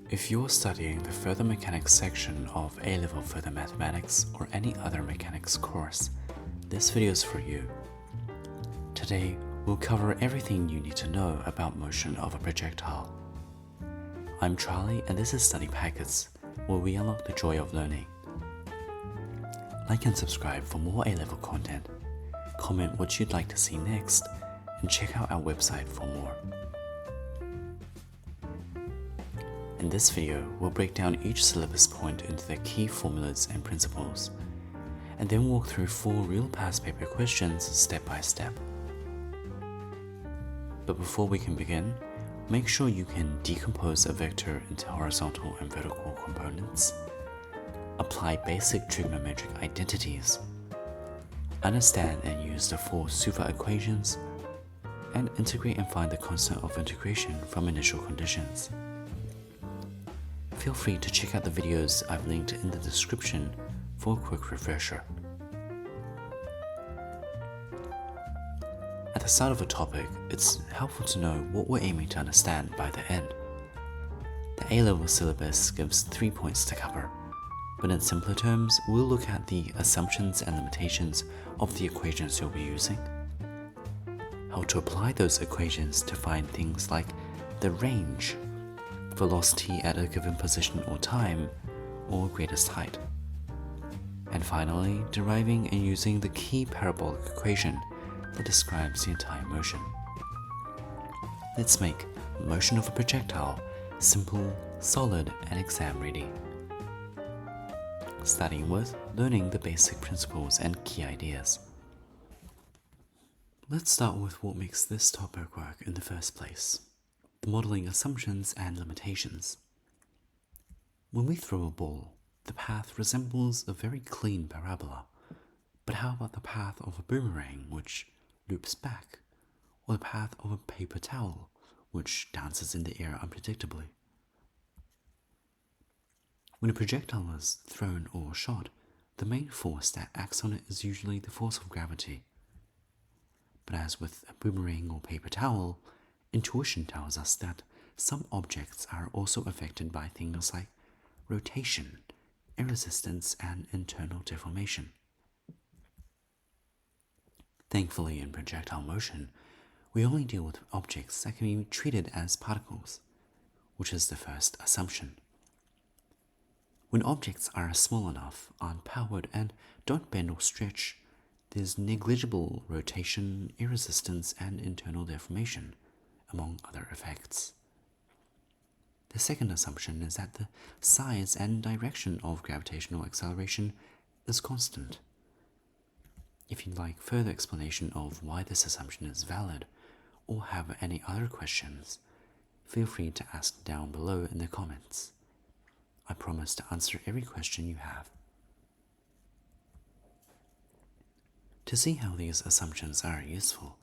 If you're studying the Further Mechanics section of A-Level Further Mathematics or any other mechanics course, this video is for you. Today, we'll cover everything you need to know about motion of a projectile. I'm Charlie and this is StudyPackets, where we unlock the joy of learning. Like and subscribe for more A-Level content, comment what you'd like to see next, and check out our website for more. In this video, we'll break down each syllabus point into their key formulas and principles, and then walk through 4 real past paper questions step by step. But before we can begin, make sure you can decompose a vector into horizontal and vertical components, apply basic trigonometric identities, understand and use the 4 Suva equations, and integrate and find the constant of integration from initial conditions. Feel free to check out the videos I've linked in the description for a quick refresher. At the start of a topic, it's helpful to know what we're aiming to understand by the end. The A-Level syllabus gives 3 points to cover, but in simpler terms, we'll look at the assumptions and limitations of the equations you'll be using, how to apply those equations to find things like the range, velocity at a given position or time, or greatest height. And finally, deriving and using the key parabolic equation that describes the entire motion. Let's make motion of a projectile simple, solid, and exam ready. Starting with learning the basic principles and key ideas. Let's start with what makes this topic work in the first place. The modeling assumptions and limitations. When we throw a ball, the path resembles a very clean parabola, but how about the path of a boomerang which loops back, or the path of a paper towel which dances in the air unpredictably? When a projectile is thrown or shot, the main force that acts on it is usually the force of gravity. But as with a boomerang or paper towel, intuition tells us that some objects are also affected by things like rotation, air resistance, and internal deformation. Thankfully, in projectile motion, we only deal with objects that can be treated as particles, which is the first assumption. When objects are small enough, aren't powered, and don't bend or stretch, there's negligible rotation, air resistance, and internal deformation, among other effects. The second assumption is that the size and direction of gravitational acceleration is constant. If you'd like further explanation of why this assumption is valid, or have any other questions, feel free to ask down below in the comments. I promise to answer every question you have. To see how these assumptions are useful,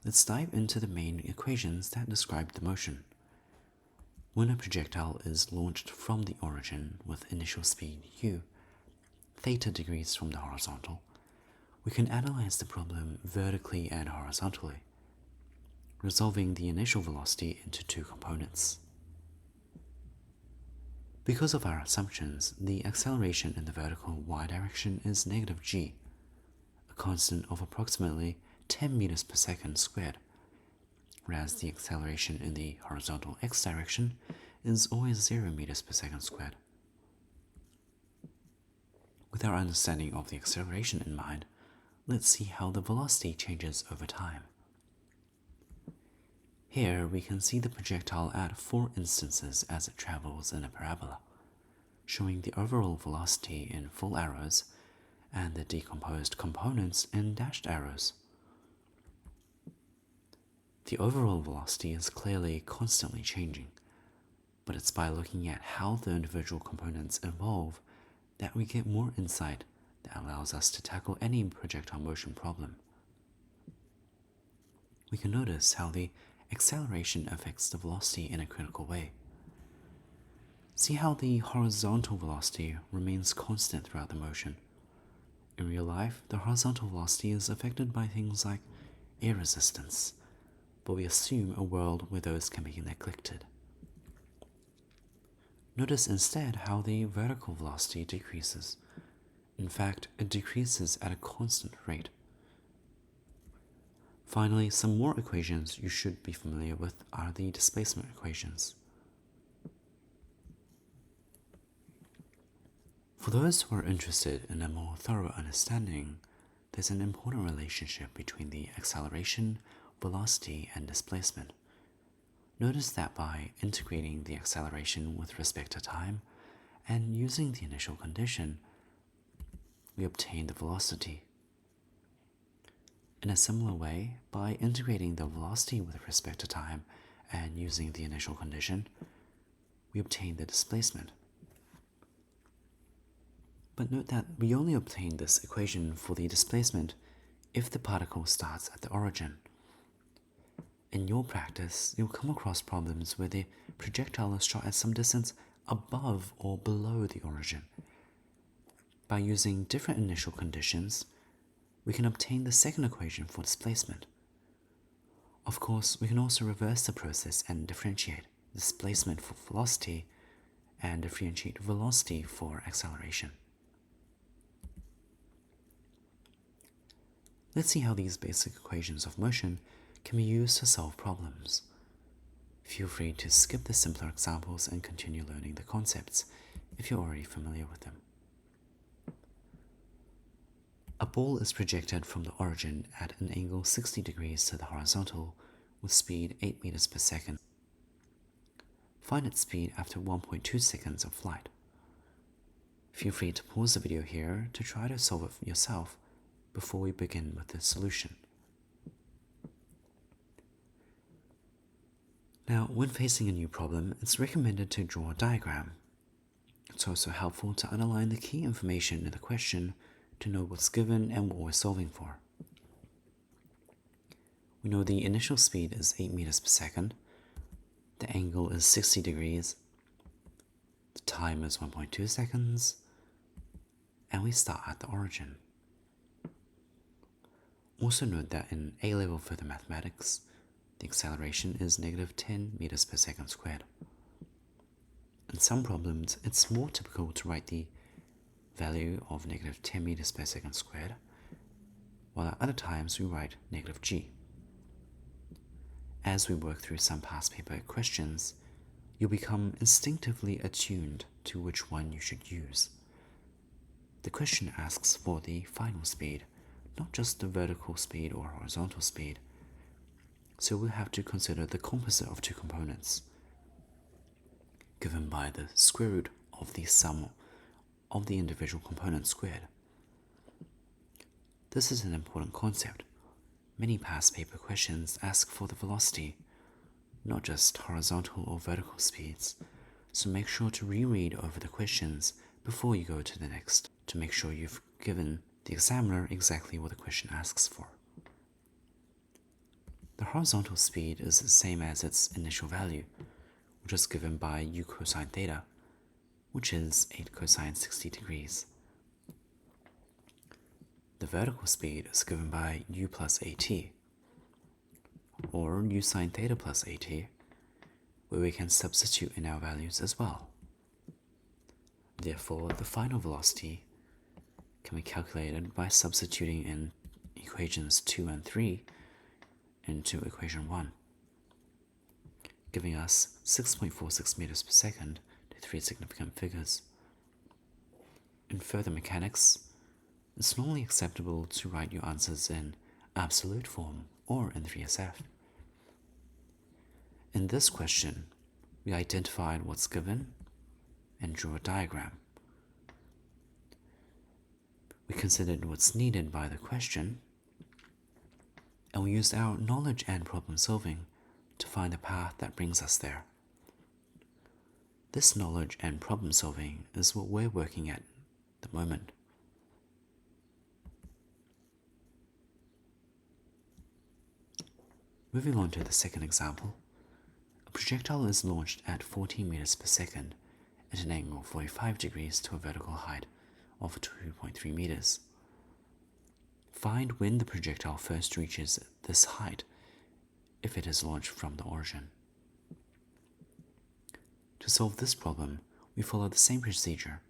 let's dive into the main equations that describe the motion. When a projectile is launched from the origin with initial speed u, theta degrees from the horizontal, we can analyze the problem vertically and horizontally, resolving the initial velocity into 2 components. Because of our assumptions, the acceleration in the vertical y direction is negative g, a constant of approximately 10 meters per second squared, whereas the acceleration in the horizontal x direction is always 0 meters per second squared. With our understanding of the acceleration in mind, let's see how the velocity changes over time. Here we can see the projectile at 4 instances as it travels in a parabola, showing the overall velocity in full arrows and the decomposed components in dashed arrows. The overall velocity is clearly constantly changing, but it's by looking at how the individual components evolve that we get more insight that allows us to tackle any projectile motion problem. We can notice how the acceleration affects the velocity in a critical way. See how the horizontal velocity remains constant throughout the motion. In real life, the horizontal velocity is affected by things like air resistance, but we assume a world where those can be neglected. Notice instead how the vertical velocity decreases. In fact, it decreases at a constant rate. Finally, some more equations you should be familiar with are the displacement equations. For those who are interested in a more thorough understanding, there's an important relationship between the acceleration, velocity, and displacement. Notice that by integrating the acceleration with respect to time and using the initial condition, we obtain the velocity. In a similar way, by integrating the velocity with respect to time and using the initial condition, we obtain the displacement. But note that we only obtain this equation for the displacement if the particle starts at the origin. In your practice, you'll come across problems where the projectile is shot at some distance above or below the origin. By using different initial conditions, we can obtain the second equation for displacement. Of course, we can also reverse the process and differentiate displacement for velocity and differentiate velocity for acceleration. Let's see how these basic equations of motion can be used to solve problems. Feel free to skip the simpler examples and continue learning the concepts if you're already familiar with them. A ball is projected from the origin at an angle 60 degrees to the horizontal with speed 8 meters per second. Find its speed after 1.2 seconds of flight. Feel free to pause the video here to try to solve it yourself before we begin with the solution. Now, when facing a new problem, it's recommended to draw a diagram. It's also helpful to underline the key information in the question to know what's given and what we're solving for. We know the initial speed is 8 meters per second, the angle is 60 degrees, the time is 1.2 seconds, and we start at the origin. Also note that in A-level further mathematics, the acceleration is negative 10 meters per second squared. In some problems, it's more typical to write the value of negative 10 meters per second squared, while at other times we write negative g. As we work through some past paper questions, you'll become instinctively attuned to which one you should use. The question asks for the final speed, not just the vertical speed or horizontal speed, so we'll have to consider the composite of two components, given by the square root of the sum of the individual components squared. This is an important concept. Many past paper questions ask for the velocity, not just horizontal or vertical speeds, so make sure to reread over the questions before you go to the next to make sure you've given the examiner exactly what the question asks for. The horizontal speed is the same as its initial value, which is given by u cosine theta, which is 8 cosine 60 degrees. The vertical speed is given by u plus at, or u sine theta plus at, where we can substitute in our values as well. Therefore, the final velocity can be calculated by substituting in equations 2 and 3 into equation 1, giving us 6.46 meters per second to 3 significant figures. In further mechanics, it's normally acceptable to write your answers in absolute form or in 3SF. In this question, we identified what's given and drew a diagram. We considered what's needed by the question, and we used our knowledge and problem solving to find the path that brings us there. This knowledge and problem solving is what we're working at the moment. Moving on to the second example, a projectile is launched at 14 meters per second at an angle 45 degrees to a vertical height of 2.3 meters. Find when the projectile first reaches this height if it is launched from the origin. To solve this problem, we follow the same procedure.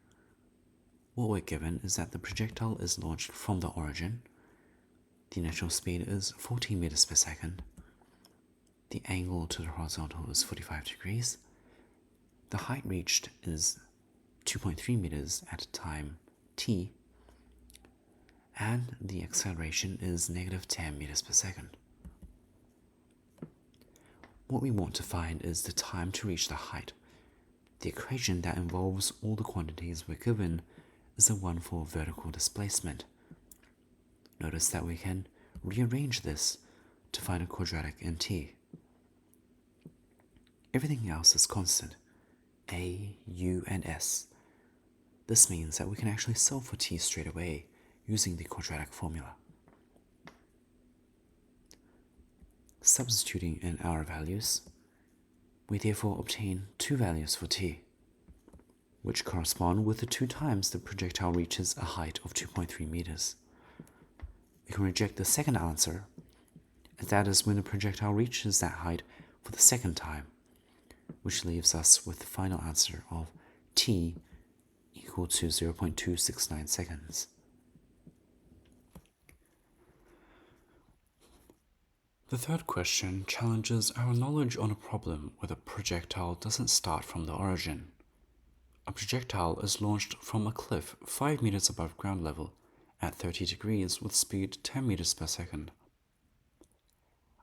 What we're given is that the projectile is launched from the origin. The initial speed is 14 meters per second. The angle to the horizontal is 45 degrees. The height reached is 2.3 meters at time t, and the acceleration is negative 10 meters per second. What we want to find is the time to reach the height. The equation that involves all the quantities we're given is the one for vertical displacement. Notice that we can rearrange this to find a quadratic in t. Everything else is constant, a, u, and s. This means that we can actually solve for t straight away using the quadratic formula. Substituting in our values, we therefore obtain two values for t, which correspond with the 2 times the projectile reaches a height of 2.3 meters. We can reject the second answer, as that is when the projectile reaches that height for the second time, which leaves us with the final answer of t equal to 0.269 seconds. The third question challenges our knowledge on a problem where the projectile doesn't start from the origin. A projectile is launched from a cliff 5 meters above ground level at 30 degrees with speed 10 meters per second.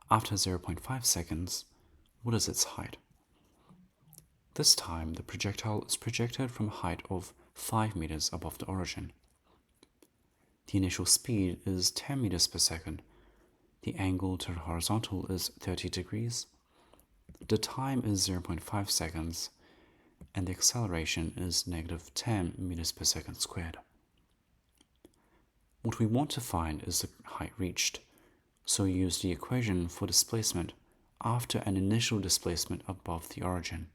After 0.5 seconds, what is its height? This time, the projectile is projected from a height of 5 meters above the origin. The initial speed is 10 meters per second. The angle to the horizontal is 30 degrees. The time is 0.5 seconds, and the acceleration is negative 10 meters per second squared. What we want to find is the height reached, so we use the equation for displacement after an initial displacement above the origin.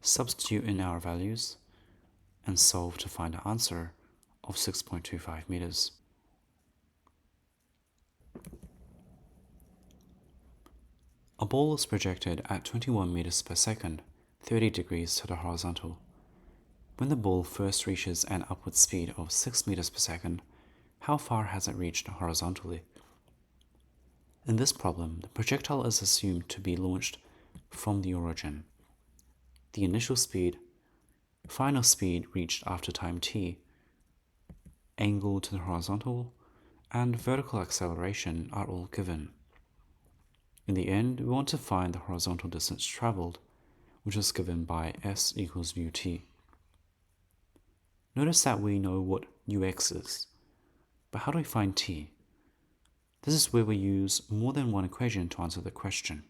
Substitute in our values and solve to find an answer of 6.25 meters. A ball is projected at 21 meters per second, 30 degrees to the horizontal. When the ball first reaches an upward speed of 6 meters per second, how far has it reached horizontally? In this problem, the projectile is assumed to be launched from the origin. The initial speed, final speed reached after time t, angle to the horizontal, and vertical acceleration are all given. In the end, we want to find the horizontal distance traveled, which is given by s equals ut. Notice that we know what ux is, but how do we find t? This is where we use more than one equation to answer the question.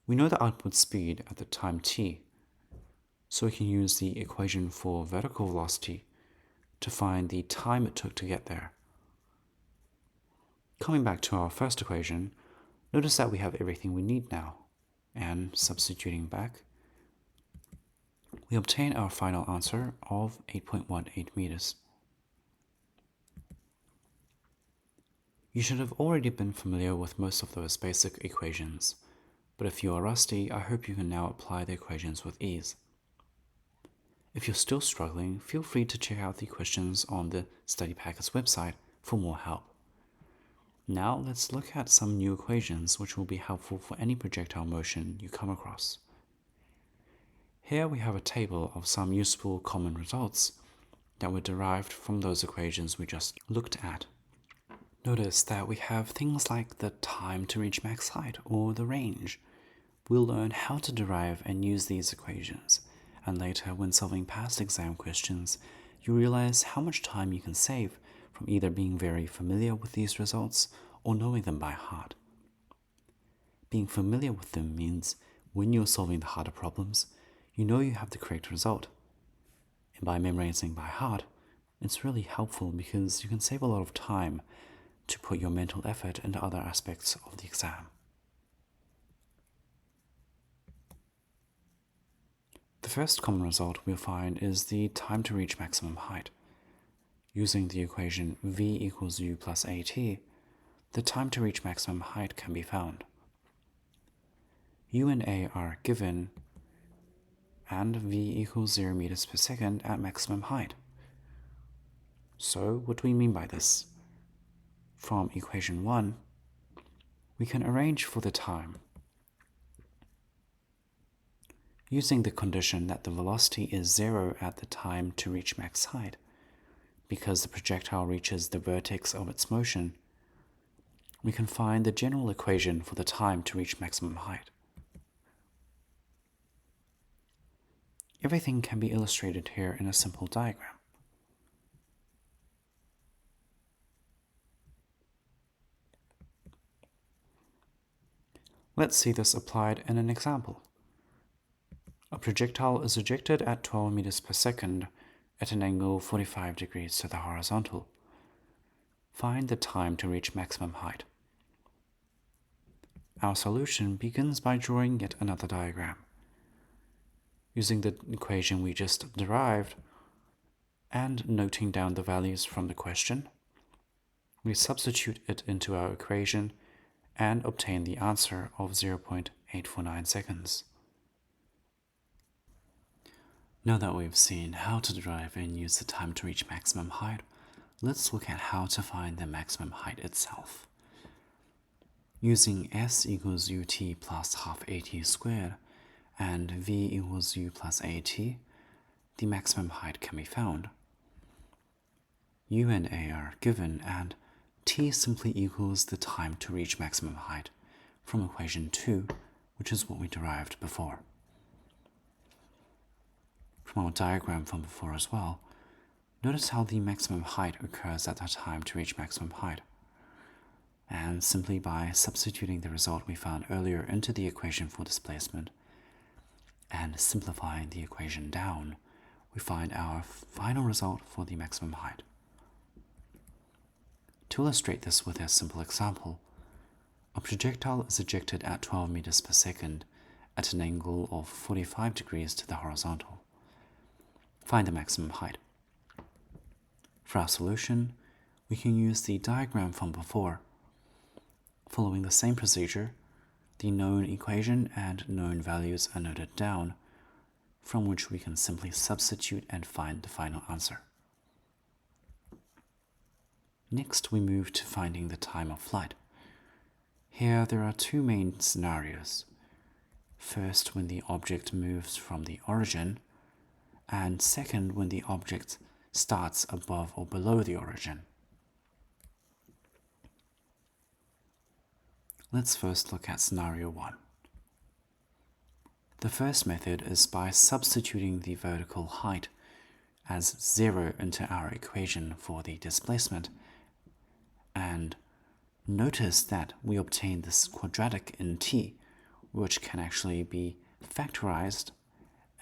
We know the outward speed at the time t, so we can use the equation for vertical velocity to find the time it took to get there. Coming back to our first equation, notice that we have everything we need now, and substituting back, we obtain our final answer of 8.18 meters. You should have already been familiar with most of those basic equations, but if you are rusty, I hope you can now apply the equations with ease. If you're still struggling, feel free to check out the questions on the StudyPackets website for more help. Now let's look at some new equations which will be helpful for any projectile motion you come across. Here we have a table of some useful common results that were derived from those equations we just looked at. Notice that we have things like the time to reach max height or the range. We'll learn how to derive and use these equations, and later when solving past exam questions, you realize how much time you can save from either being very familiar with these results or knowing them by heart. Being familiar with them means when you're solving the harder problems, you know you have the correct result. And by memorizing by heart, it's really helpful because you can save a lot of time to put your mental effort into other aspects of the exam. The first common result we'll find is the time to reach maximum height. Using the equation v equals u plus at, the time to reach maximum height can be found. U and a are given, and v equals 0 meters per second at maximum height. So what do we mean by this? From equation 1, we can arrange for the time using the condition that the velocity is 0 at the time to reach max height. Because the projectile reaches the vertex of its motion, we can find the general equation for the time to reach maximum height. Everything can be illustrated here in a simple diagram. Let's see this applied in an example. A projectile is ejected at 12 meters per second at an angle 45 degrees to the horizontal. Find the time to reach maximum height. Our solution begins by drawing yet another diagram. Using the equation we just derived and noting down the values from the question, we substitute it into our equation and obtain the answer of 0.849 seconds. Now that we've seen how to derive and use the time to reach maximum height, let's look at how to find the maximum height itself. Using s equals ut plus half at squared and v equals u plus at, the maximum height can be found. U and a are given, and t simply equals the time to reach maximum height from equation 2, which is what we derived before. From our diagram from before as well, notice how the maximum height occurs at the time to reach maximum height. And simply by substituting the result we found earlier into the equation for displacement and simplifying the equation down, we find our final result for the maximum height. To illustrate this with a simple example, a projectile is ejected at 12 meters per second at an angle of 45 degrees to the horizontal. Find the maximum height. For our solution, we can use the diagram from before. Following the same procedure, the known equation and known values are noted down, from which we can simply substitute and find the final answer. Next, we move to finding the time of flight. Here there are two main scenarios. First, when the object moves from the origin, and second, when the object starts above or below the origin. Let's first look at scenario 1. The first method is by substituting the vertical height as 0 into our equation for the displacement, and notice that we obtain this quadratic in t, which can actually be factorized,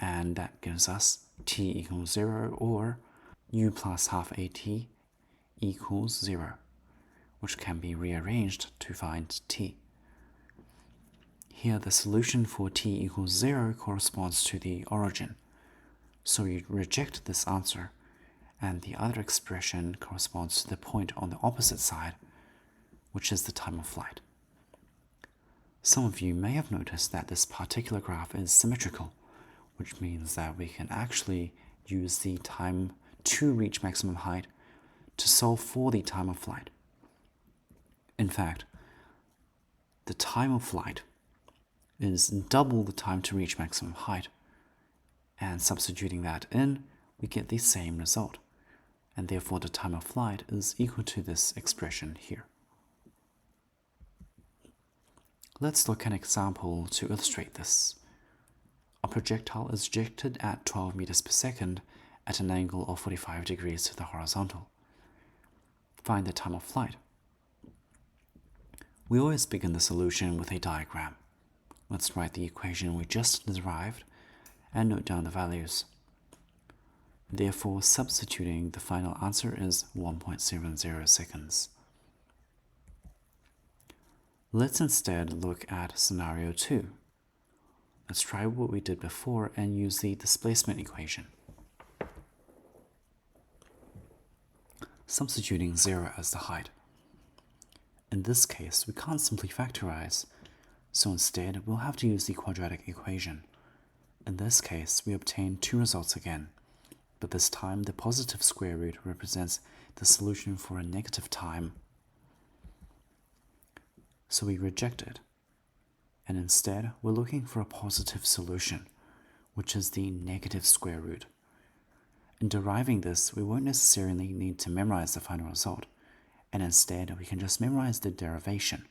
and that gives us t equals 0, or u plus half at equals 0, which can be rearranged to find t. Here the solution for t equals 0 corresponds to the origin, so we reject this answer, and the other expression corresponds to the point on the opposite side, which is the time of flight. Some of you may have noticed that this particular graph is symmetrical, which means that we can actually use the time to reach maximum height to solve for the time of flight. In fact, the time of flight is double the time to reach maximum height, and substituting that in, we get the same result, and therefore the time of flight is equal to this expression here. Let's look at an example to illustrate this. A projectile is ejected at 12 meters per second at an angle of 45 degrees to the horizontal. Find the time of flight. We always begin the solution with a diagram. Let's write the equation we just derived and note down the values. Therefore, substituting, the final answer is 1.70 seconds. Let's instead look at scenario 2. Let's try what we did before and use the displacement equation. Substituting 0 as the height. In this case, we can't simply factorize, so instead we'll have to use the quadratic equation. In this case, we obtain two results again, but this time the positive square root represents the solution for a negative time. So we reject it, and instead we're looking for a positive solution, which is the negative square root. In deriving this, we won't necessarily need to memorize the final result, and instead we can just memorize the derivation.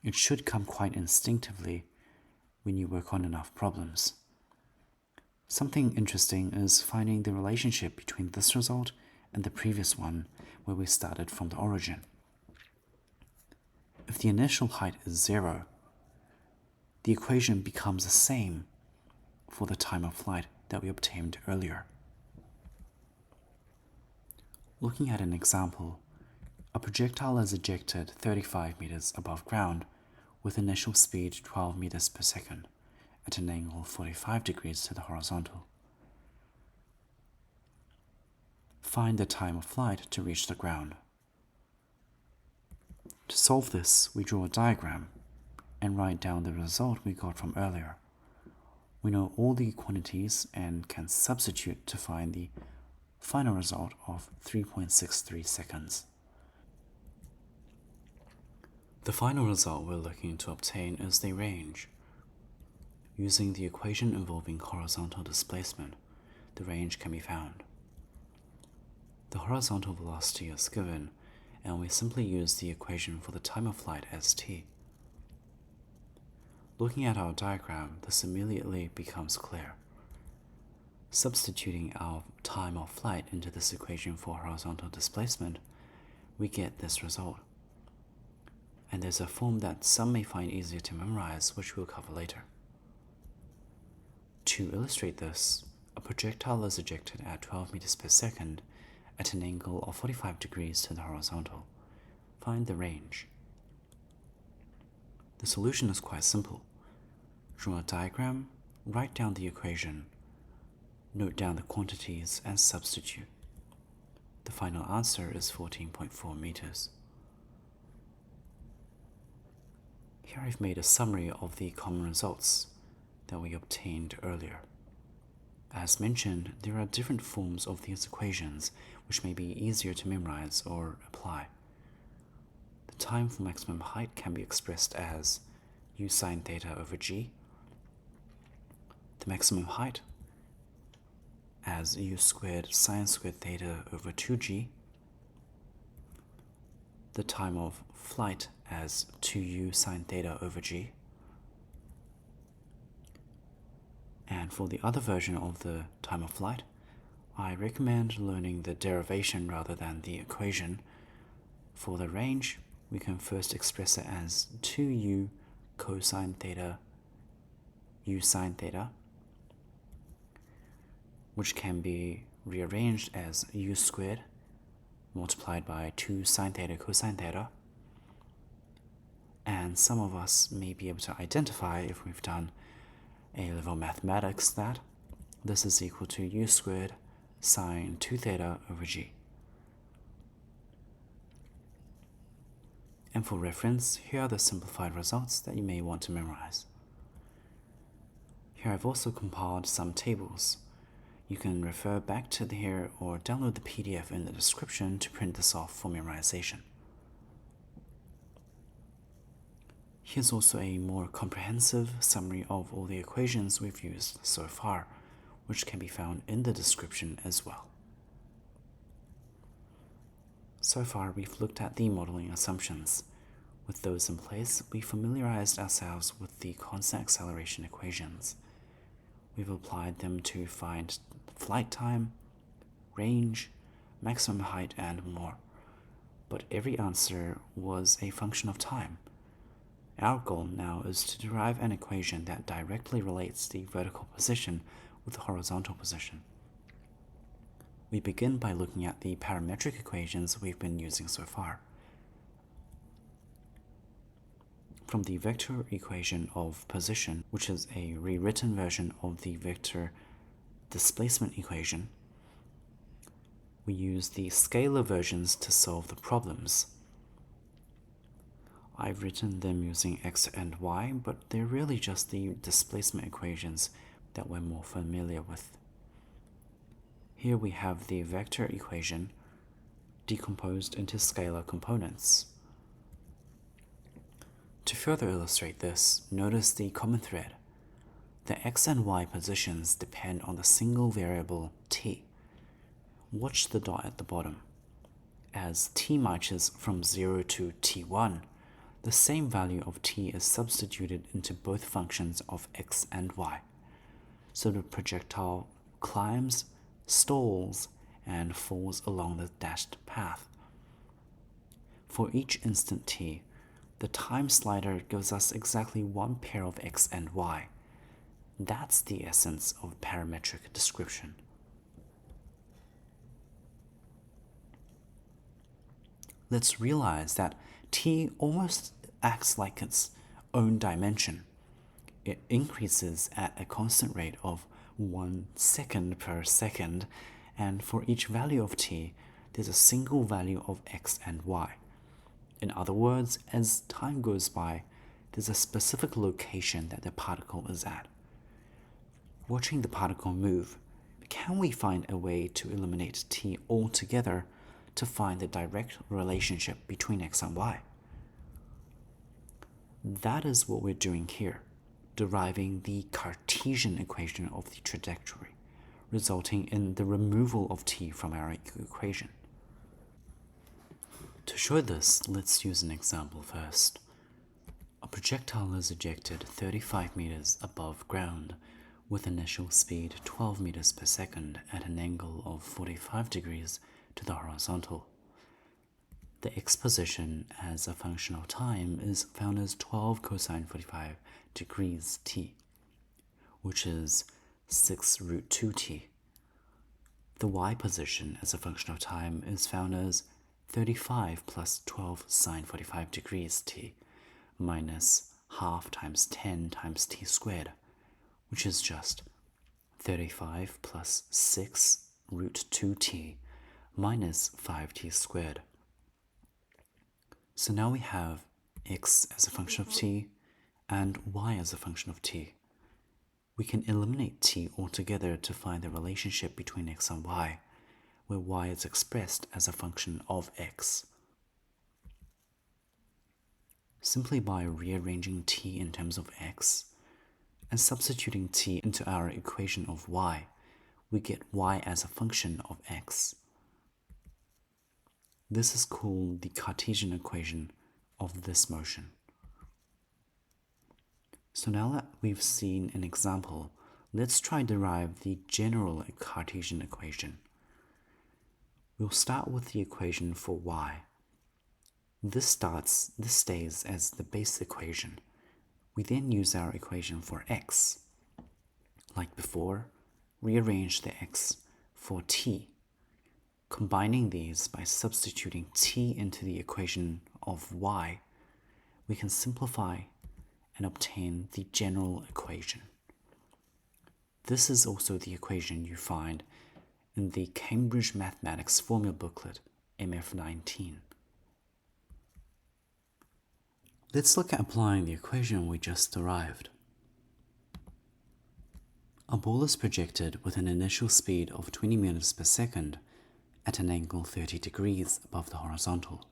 It should come quite instinctively when you work on enough problems. Something interesting is finding the relationship between this result and the previous one where we started from the origin. If the initial height is 0, the equation becomes the same for the time of flight that we obtained earlier. Looking at an example, a projectile is ejected 35 meters above ground with initial speed 12 meters per second at an angle of 45 degrees to the horizontal. Find the time of flight to reach the ground. To solve this, we draw a diagram and write down the result we got from earlier. We know all the quantities and can substitute to find the final result of 3.63 seconds. The final result we're looking to obtain is the range. Using the equation involving horizontal displacement, the range can be found. The horizontal velocity is given, and we simply use the equation for the time of flight as t. Looking at our diagram, this immediately becomes clear. Substituting our time of flight into this equation for horizontal displacement, we get this result. And there's a form that some may find easier to memorize, which we'll cover later. To illustrate this, a projectile is ejected at 12 meters per second at an angle of 45 degrees to the horizontal. Find the range. The solution is quite simple. Draw a diagram, write down the equation, note down the quantities, and substitute. The final answer is 14.4 meters. Here I've made a summary of the common results that we obtained earlier. As mentioned, there are different forms of these equations which may be easier to memorize or apply. The time for maximum height can be expressed as u sine theta over g. The maximum height as u squared sine squared theta over 2g. The time of flight as 2u sine theta over g. And for the other version of the time of flight, I recommend learning the derivation rather than the equation. For the range, we can first express it as 2u cosine theta u sine theta, which can be rearranged as u squared multiplied by 2 sine theta cosine theta. And some of us may be able to identify, if we've done A-level mathematics, that this is equal to u squared sine 2 theta over g. And for reference, here are the simplified results that you may want to memorize. Here I've also compiled some tables. You can refer back to here or download the PDF in the description to print this off for memorization. Here's also a more comprehensive summary of all the equations we've used so far, which can be found in the description as well. So far, we've looked at the modeling assumptions. With those in place, we familiarized ourselves with the constant acceleration equations. We've applied them to find flight time, range, maximum height, and more. But every answer was a function of time. Our goal now is to derive an equation that directly relates the vertical position with the horizontal position. We begin by looking at the parametric equations we've been using so far. From the vector equation of position, which is a rewritten version of the vector displacement equation, we use the scalar versions to solve the problems. I've written them using x and y, but they're really just the displacement equations that we're more familiar with. Here we have the vector equation decomposed into scalar components. To further illustrate this, notice the common thread. The x and y positions depend on the single variable t. Watch the dot at the bottom. As t marches from 0 to t1, the same value of t is substituted into both functions of x and y. So the projectile climbs, stalls, and falls along the dashed path. For each instant t, the time slider gives us exactly one pair of x and y. That's the essence of parametric description. Let's realize that t almost acts like its own dimension. It increases at a constant rate of 1 second per second, and for each value of t, there's a single value of x and y. In other words, as time goes by, there's a specific location that the particle is at. Watching the particle move, can we find a way to eliminate t altogether to find the direct relationship between x and y? That is what we're doing here, deriving the Cartesian equation of the trajectory, resulting in the removal of t from our equation. To show this, let's use an example first. A projectile is ejected 35 meters above ground with initial speed 12 meters per second at an angle of 45 degrees to the horizontal. The x position as a function of time is found as 12 cosine 45 degrees t, which is 6 root 2t. The y position as a function of time is found as 35 plus 12 sine 45 degrees t minus half times 10 times t squared, which is just 35 plus 6 root 2t minus 5t squared. So now we have x as a function of t and y as a function of t. We can eliminate t altogether to find the relationship between x and y, where y is expressed as a function of x. Simply by rearranging t in terms of x and substituting t into our equation of y, we get y as a function of x. This is called the Cartesian equation of this motion. So now that we've seen an example, let's try derive the general Cartesian equation. We'll start with the equation for y. This stays as the base equation. We then use our equation for x. Like before, rearrange the x for t. Combining these by substituting t into the equation of y, we can simplify and obtain the general equation. This is also the equation you find in the Cambridge Mathematics Formula Booklet, MF19. Let's look at applying the equation we just derived. A ball is projected with an initial speed of 20 meters per second at an angle 30 degrees above the horizontal.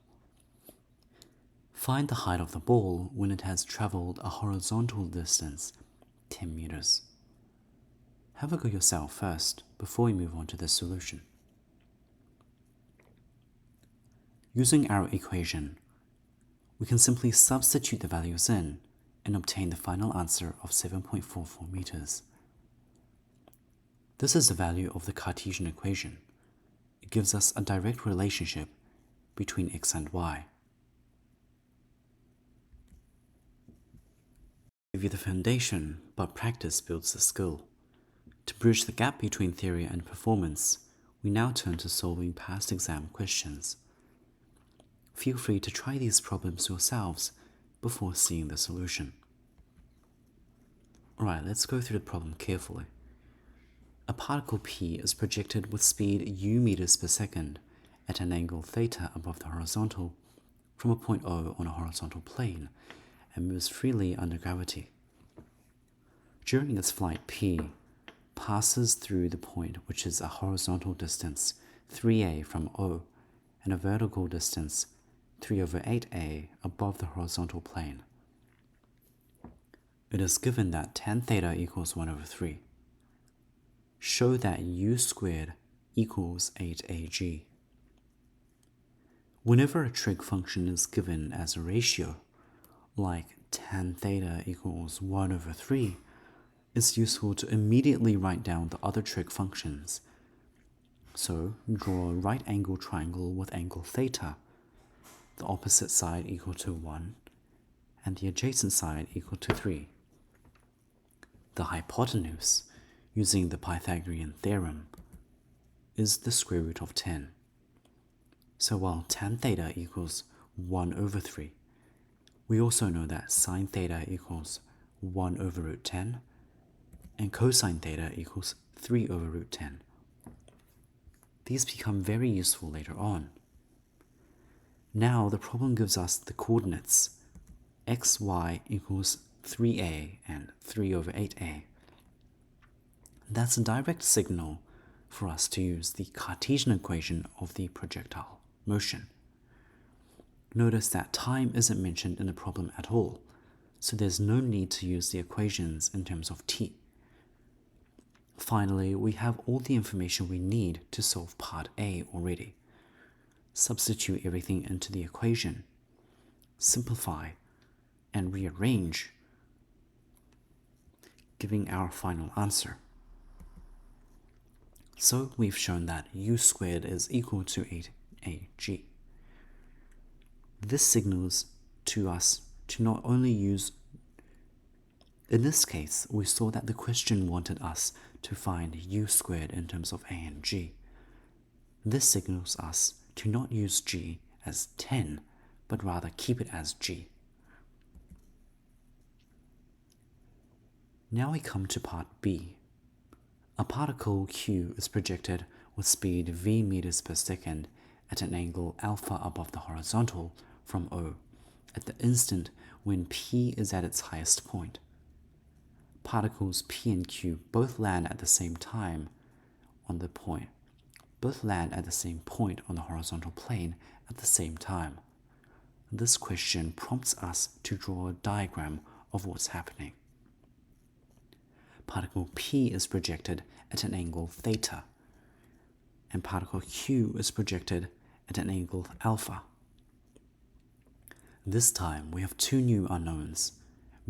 Find the height of the ball when it has traveled a horizontal distance, 10 meters. Have a go yourself first before we move on to the solution. Using our equation, we can simply substitute the values in and obtain the final answer of 7.44 meters. This is the value of the Cartesian equation. It gives us a direct relationship between x and y. Give you the foundation, but practice builds the skill. To bridge the gap between theory and performance, we now turn to solving past exam questions. Feel free to try these problems yourselves before seeing the solution. Alright, let's go through the problem carefully. A particle P is projected with speed u meters per second at an angle theta above the horizontal from a point O on a horizontal plane and moves freely under gravity. During its flight P, passes through the point which is a horizontal distance 3a from O and a vertical distance 3/8a above the horizontal plane. It is given that tan theta equals 1/3. Show that u squared equals 8ag. Whenever a trig function is given as a ratio, like tan theta equals 1/3, it's useful to immediately write down the other trig functions. So draw a right angle triangle with angle theta, the opposite side equal to 1, and the adjacent side equal to 3. The hypotenuse, using the Pythagorean theorem, is the square root of 10. So while tan theta equals 1/3, we also know that sine theta equals 1/√10 and cosine theta equals 3/√10. These become very useful later on. Now the problem gives us the coordinates x, y equals 3a and 3/8a. That's a direct signal for us to use the Cartesian equation of the projectile motion. Notice that time isn't mentioned in the problem at all, so there's no need to use the equations in terms of t. Finally, we have all the information we need to solve part A already. Substitute everything into the equation, simplify, and rearrange, giving our final answer. So we've shown that u squared is equal to 8ag. This signals to us to not only use, in this case, we saw that the question wanted us to find u squared in terms of a and g. This signals us to not use g as 10, but rather keep it as g. Now we come to part B. A particle q is projected with speed v meters per second at an angle alpha above the horizontal from O at the instant when P is at its highest point. Particles P and Q both land at the same time on the point. Both land at the same point on the horizontal plane at the same time. This question prompts us to draw a diagram of what's happening. Particle P is projected at an angle theta, and particle Q is projected at an angle alpha. This time we have two new unknowns,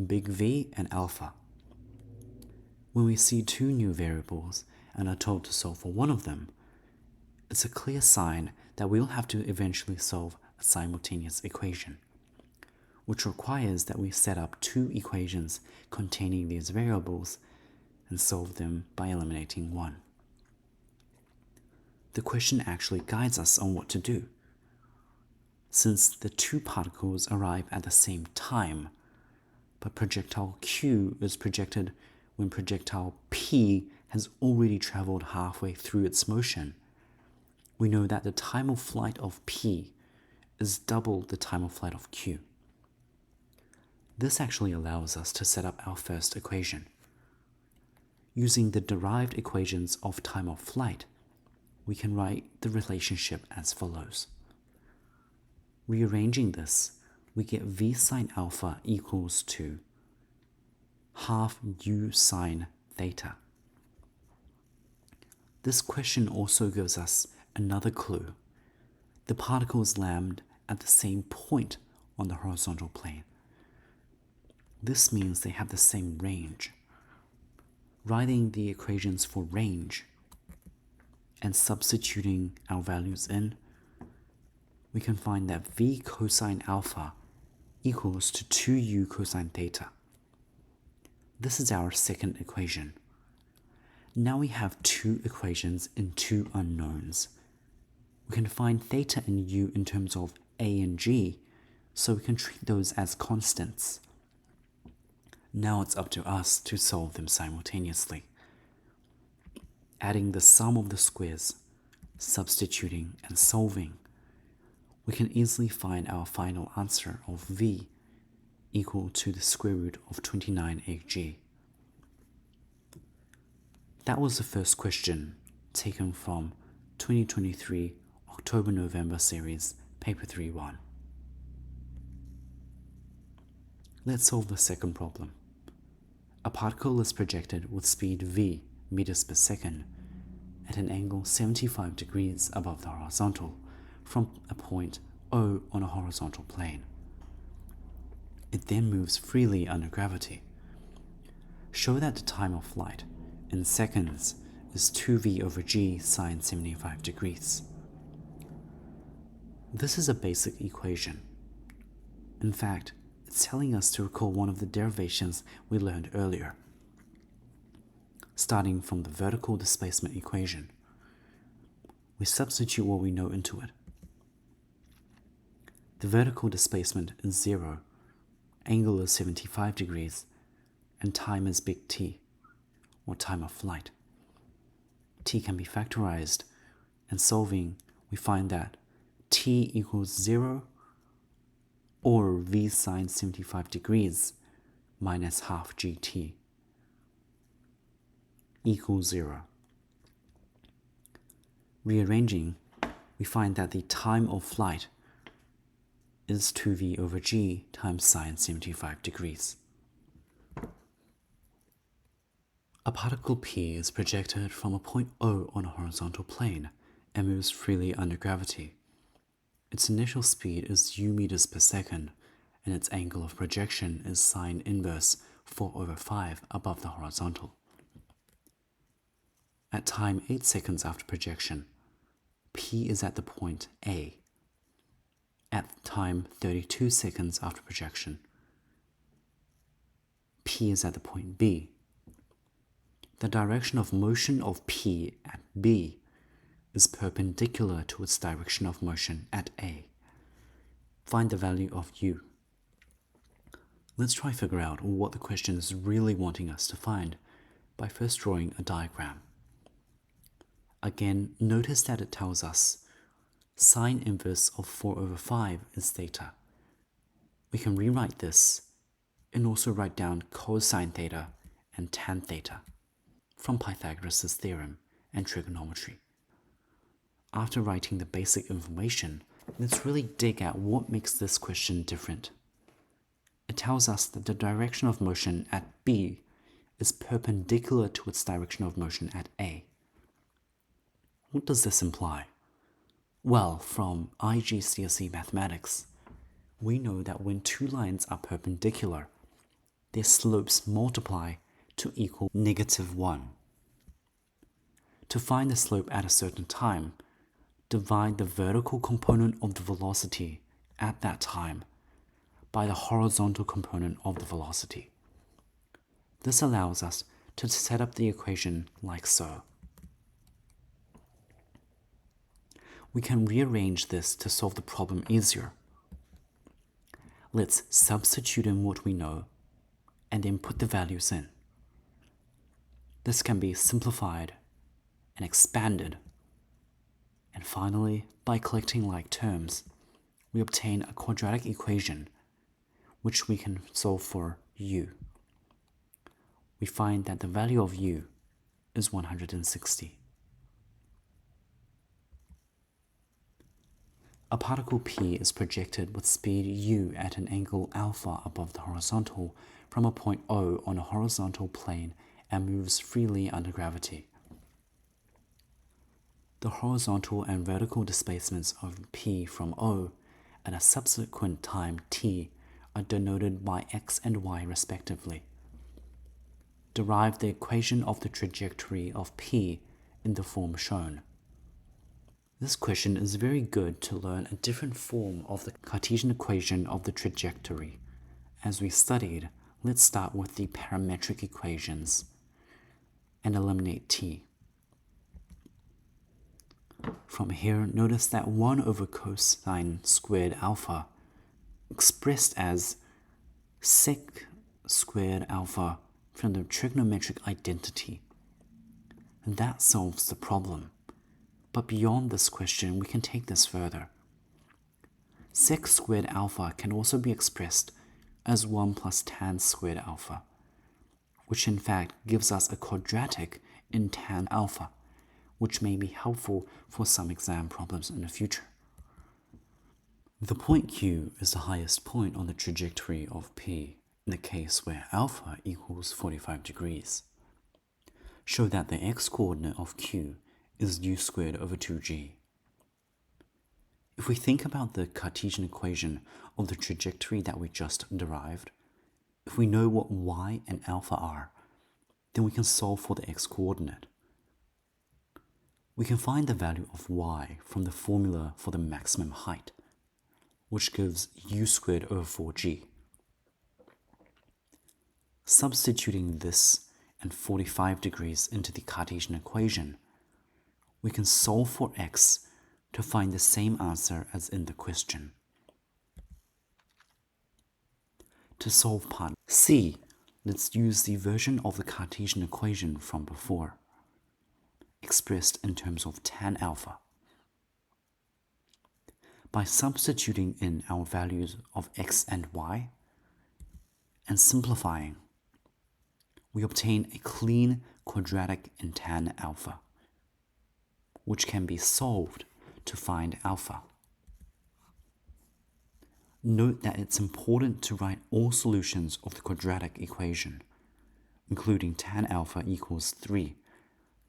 big V and alpha. When we see two new variables and are told to solve for one of them, it's a clear sign that we'll have to eventually solve a simultaneous equation, which requires that we set up two equations containing these variables and solve them by eliminating one. The question actually guides us on what to do. Since the two particles arrive at the same time, but projectile Q is projected when projectile P has already traveled halfway through its motion, we know that the time of flight of P is double the time of flight of Q. This actually allows us to set up our first equation. Using the derived equations of time of flight, we can write the relationship as follows. Rearranging this, we get v sine alpha equals to half u sine theta. This question also gives us another clue. The particles land at the same point on the horizontal plane. This means they have the same range. Writing the equations for range and substituting our values in, we can find that v cosine alpha equals to 2u cosine theta. This is our second equation. Now we have two equations and two unknowns. We can find theta and u in terms of a and g, so we can treat those as constants. Now it's up to us to solve them simultaneously. Adding the sum of the squares, substituting and solving, we can easily find our final answer of v equal to the square root of 29ag. That was the first question taken from 2023 October-November series, paper 3-1. Let's solve the second problem. A particle is projected with speed v meters per second at an angle 75 degrees above the horizontal from a point O on a horizontal plane. It then moves freely under gravity. Show that the time of flight in seconds is 2v over g sine 75 degrees. This is a basic equation. In fact, it's telling us to recall one of the derivations we learned earlier. Starting from the vertical displacement equation, we substitute what we know into it. The vertical displacement is 0, angle is 75 degrees, and time is big T, or time of flight. T can be factorized, and solving, we find that T equals 0 or v sine 75 degrees minus half gt equals 0. Rearranging, we find that the time of flight is 2v over g times sine 75 degrees. A particle P is projected from a point O on a horizontal plane and moves freely under gravity. Its initial speed is u meters per second, and its angle of projection is sine inverse 4/5 above the horizontal. At time 8 seconds after projection, P is at the point A. At time 32 seconds after projection, P is at the point B. The direction of motion of P at B is perpendicular to its direction of motion at A. Find the value of u. Let's try figure out what the question is really wanting us to find by first drawing a diagram. Again, notice that it tells us sine inverse of 4/5 is theta. We can rewrite this and also write down cosine theta and tan theta from Pythagoras' theorem and trigonometry. After writing the basic information, let's really dig at what makes this question different. It tells us that the direction of motion at B is perpendicular to its direction of motion at A. What does this imply? Well, from IGCSE mathematics, we know that when two lines are perpendicular, their slopes multiply to equal -1. To find the slope at a certain time, divide the vertical component of the velocity at that time by the horizontal component of the velocity. This allows us to set up the equation like so. We can rearrange this to solve the problem easier. Let's substitute in what we know and then put the values in. This can be simplified and expanded. And finally, by collecting like terms, we obtain a quadratic equation which we can solve for u. We find that the value of u is 160. A particle P is projected with speed u at an angle alpha above the horizontal from a point O on a horizontal plane and moves freely under gravity. The horizontal and vertical displacements of P from O at a subsequent time t are denoted by x and y respectively. Derive the equation of the trajectory of P in the form shown. This question is very good to learn a different form of the Cartesian equation of the trajectory. As we studied, let's start with the parametric equations and eliminate t. From here, notice that 1 over cosine squared alpha expressed as sec squared alpha from the trigonometric identity. That solves the problem. But beyond this question, we can take this further. Sec squared alpha can also be expressed as 1 plus tan squared alpha, which in fact gives us a quadratic in tan alpha, which may be helpful for some exam problems in the future. The point Q is the highest point on the trajectory of P in the case where alpha equals 45 degrees. Show that the x-coordinate of Q is u squared over 2g. If we think about the Cartesian equation of the trajectory that we just derived, if we know what y and alpha are, then we can solve for the x-coordinate. We can find the value of y from the formula for the maximum height, which gives u squared over 4g. Substituting this and 45 degrees into the Cartesian equation, we can solve for x to find the same answer as in the question. To solve part C, let's use the version of the Cartesian equation from before, expressed in terms of tan alpha. By substituting in our values of x and y, and simplifying, we obtain a clean quadratic in tan alpha, which can be solved to find alpha. Note that it's important to write all solutions of the quadratic equation, including tan alpha equals 3,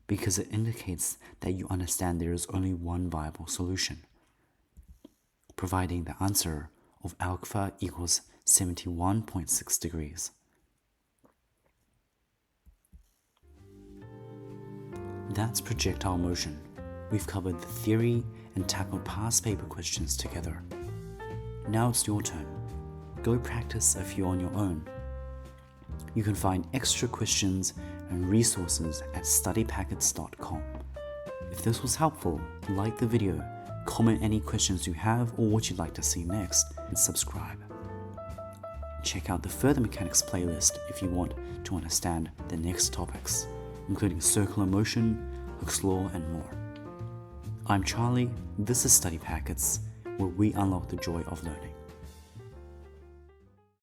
because it indicates that you understand there is only one viable solution, providing the answer of alpha equals 71.6 degrees. That's projectile motion. We've covered the theory and tackled past paper questions together. Now it's your turn. Go practice a few on your own. You can find extra questions and resources at StudyPackets.com. If this was helpful, like the video, comment any questions you have or what you'd like to see next, and subscribe. Check out the Further Mechanics playlist if you want to understand the next topics, including circular motion, Hooke's law, and more. I'm Charlie, this is StudyPackets, where we unlock the joy of learning.